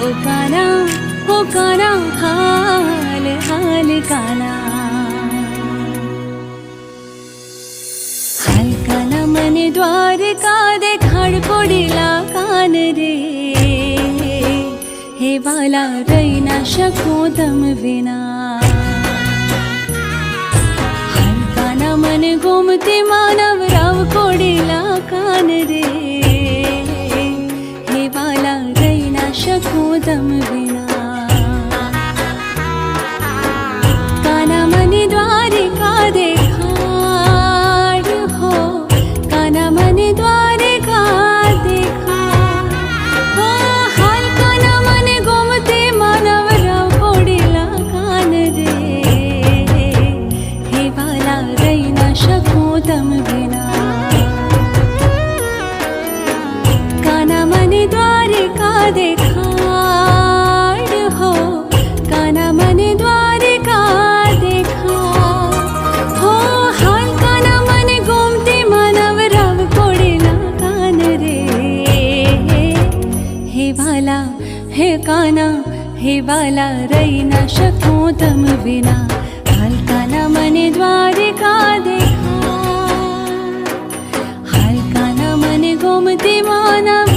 हो काना हाल हाल काना हाल काना मने द्वारका देखाड पडिला कान रे हे वाला रही ना शकूं तम विना हाल काना मने गोमती मानव राव पडिला कान रे हे वाला रही ना शकूं तम विना काना मने द्वारिका देखाड हो काना मने द्वारिका देखाड हो हाल काना मने गोमती मानव राव पडिला कान रे हे वाला रही ना शकूं तम विना काना मने द्वारिका देखाड हो काना मने द्वारिका देखाड हो हाल काना मने गोमती मानव राव पडिला कान रे हे वाला हे काना हे वाला रही ना शकूं तम विना हाल काना मने द्वारिका देखाड हाल काना मने गोमती मानव